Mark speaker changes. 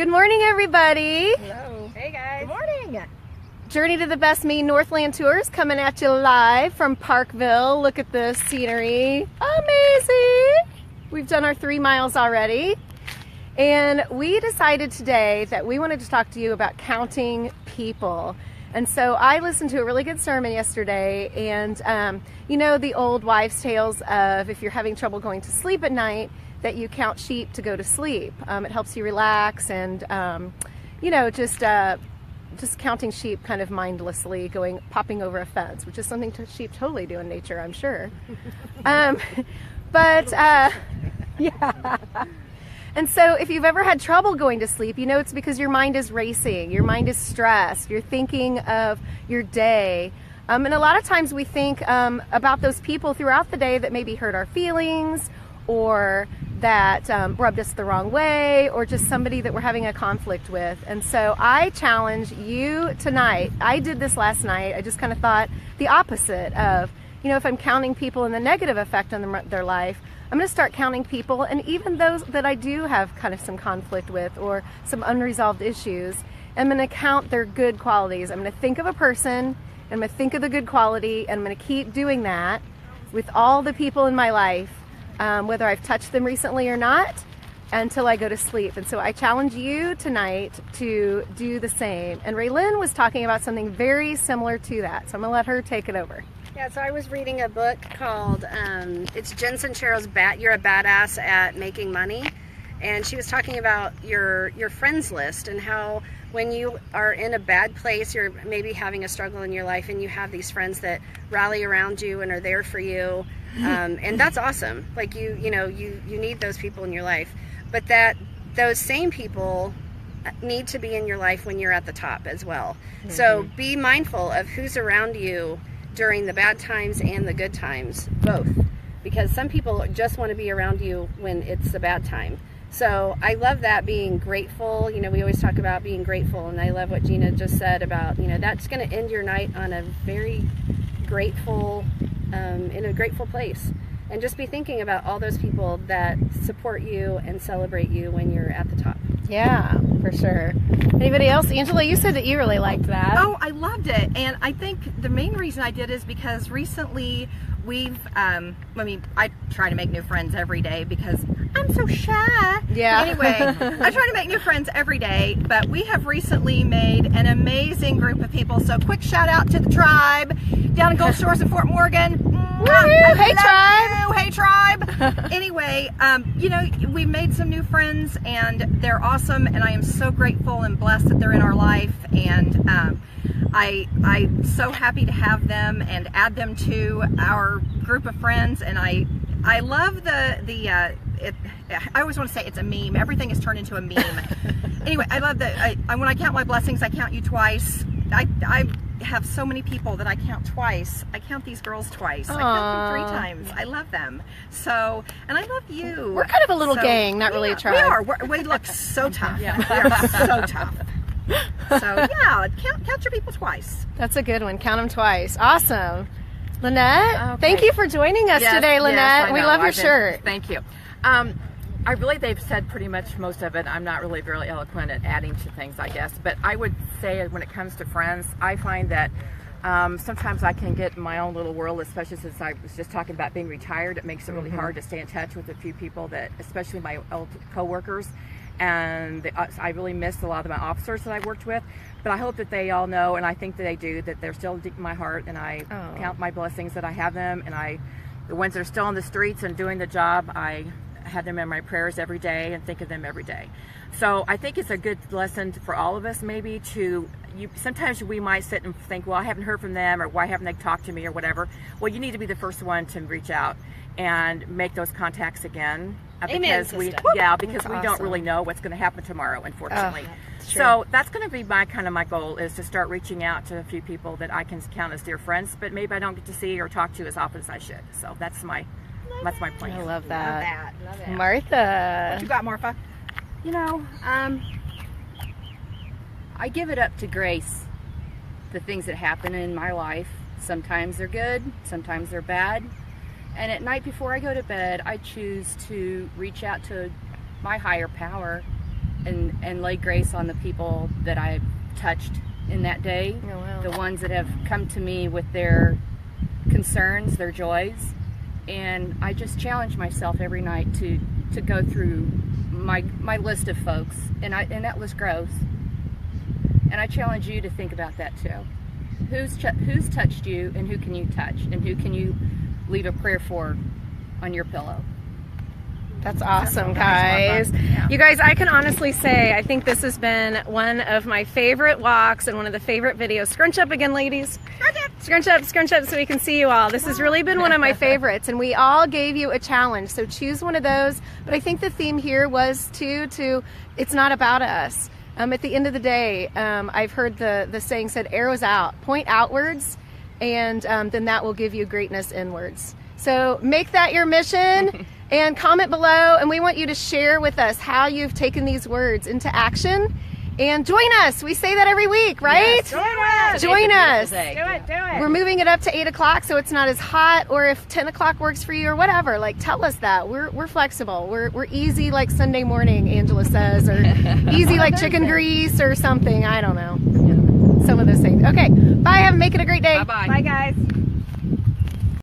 Speaker 1: Good morning, everybody.
Speaker 2: Hello.
Speaker 3: Hey guys.
Speaker 2: Good morning.
Speaker 1: Journey to the Best Me Northland Tours coming at you live from Parkville. Look at the scenery. Amazing. We've done our 3 miles already. And we decided today that we wanted to talk to you about counting people. And so I listened to a really good sermon yesterday, and you know the old wives' tales of if you're having trouble going to sleep at night, that you count sheep to go to sleep. It helps you relax, and you know, just counting sheep kind of mindlessly, popping over a fence, which is something sheep totally do in nature, I'm sure. Yeah. And so if you've ever had trouble going to sleep, you know it's because your mind is racing, your mind is stressed, you're thinking of your day. And a lot of times we think about those people throughout the day that maybe hurt our feelings, or that rubbed us the wrong way, or just somebody that we're having a conflict with. And so I challenge you tonight. I did this last night. I just kind of thought the opposite of, you know, if I'm counting people and the negative effect on their life, I'm going to start counting people, and even those that I do have kind of some conflict with or some unresolved issues, I'm going to count their good qualities. I'm going to think of a person, and I'm going to think of the good quality, and I'm going to keep doing that with all the people in my life, whether I've touched them recently or not, until I go to sleep. And so I challenge you tonight to do the same. And Raylyn was talking about something very similar to that, so I'm going to let her take it over.
Speaker 3: Yeah, so I was reading a book called, it's Jen Sincero's You're a Badass at Making Money. And she was talking about your friends list, and how when you are in a bad place, you're maybe having a struggle in your life, and you have these friends that rally around you and are there for you. And that's awesome. Like you need those people in your life. But those same people need to be in your life when you're at the top as well. Mm-hmm. So be mindful of who's around you during the bad times and the good times, both, because some people just want to be around you when it's a bad time. So I love that, being grateful. You know, we always talk about being grateful, and I love what Gina just said about, you know, that's going to end your night on a very grateful, in a grateful place. And just be thinking about all those people that support you and celebrate you when you're at the top.
Speaker 1: Yeah, for sure. Anybody else? Angela, you said that you really liked that.
Speaker 2: Oh, I loved it. And I think the main reason I did is because recently I try to make new friends every day because I'm so shy.
Speaker 1: Yeah.
Speaker 2: Anyway, I try to make new friends every day, but we have recently made an amazing group of people. So quick shout out to the tribe down in Gulf Shores in Fort Morgan.
Speaker 1: Hey, tribe.
Speaker 2: Hey, tribe. Anyway, you know, we made some new friends, and they're awesome, and I am so grateful and blessed that they're in our life, and I'm so happy to have them and add them to our group of friends. And I love I always want to say it's a meme. Everything has turned into a meme. Anyway, I love that. When I count my blessings, I count you twice. I have so many people that I count twice. I count these girls twice.
Speaker 1: Aww.
Speaker 2: I count them 3 times. I love them. So, and I love you.
Speaker 1: We're kind of a little gang, not really a tribe.
Speaker 2: We are. We look so tough. Yeah. We are so tough. So yeah, count your people twice.
Speaker 1: That's a good one. Count them twice. Awesome. Lynette,
Speaker 4: Okay.
Speaker 1: thank you for joining us today, Lynette.
Speaker 4: Yes,
Speaker 1: we love your shirt.
Speaker 4: Thank you. They've said pretty much most of it. I'm not really very eloquent at adding to things, I guess. But I would say when it comes to friends, I find that sometimes I can get in my own little world, especially since I was just talking about being retired. It makes it really hard to stay in touch with a few people that, especially my old coworkers. And I really miss a lot of my officers that I worked with. But I hope that they all know, and I think that they do, that they're still deep in my heart, and I count my blessings that I have them. And the ones that are still on the streets and doing the job, I have them in my prayers every day and think of them every day. So I think it's a good lesson for all of us, maybe sometimes we might sit and think, well, I haven't heard from them, or why haven't they talked to me, or whatever. Well, you need to be the first one to reach out and make those contacts again. Because we don't really know what's going to happen tomorrow, unfortunately. So that's going to be my goal, is to start reaching out to a few people that I can count as dear friends, but maybe I don't get to see or talk to as often as I should. So that's my plan.
Speaker 1: I love that.
Speaker 2: Love that.
Speaker 1: Martha.
Speaker 2: What you got, Martha?
Speaker 5: You know, I give it up to grace, the things that happen in my life. Sometimes they're good, sometimes they're bad. And at night before I go to bed, I choose to reach out to my higher power and lay grace on the people that I've touched in that day.
Speaker 1: Oh, wow.
Speaker 5: The ones that have come to me with their concerns, their joys. And I just challenge myself every night to go through my list of folks, and that list grows. And I challenge you to think about that too. Who's touched you, and who can you touch, and who can you leave a prayer for on your pillow?
Speaker 1: That's awesome, guys. You guys, I can honestly say I think this has been one of my favorite walks and one of the favorite videos. Scrunch up again, ladies. Scrunch up so we can see you all. This has really been one of my favorites, and we all gave you a challenge, so choose one of those. But I think the theme here was to it's not about us. At the end of the day, I've heard the saying said, arrows out, point outwards, and then that will give you greatness inwards. So make that your mission. And comment below, and we want you to share with us how you've taken these words into action. And join us. We say that every week, right?
Speaker 5: Yes,
Speaker 1: join us.
Speaker 4: Do it.
Speaker 1: We're moving it up to 8 o'clock so it's not as hot, or if 10 o'clock works for you or whatever, like tell us that. We're flexible. We're easy like Sunday morning, Angela says, or easy like chicken grease or something. I don't know. Some of those things. Okay, bye. Make it a great day.
Speaker 5: Bye-bye.
Speaker 2: Bye, guys.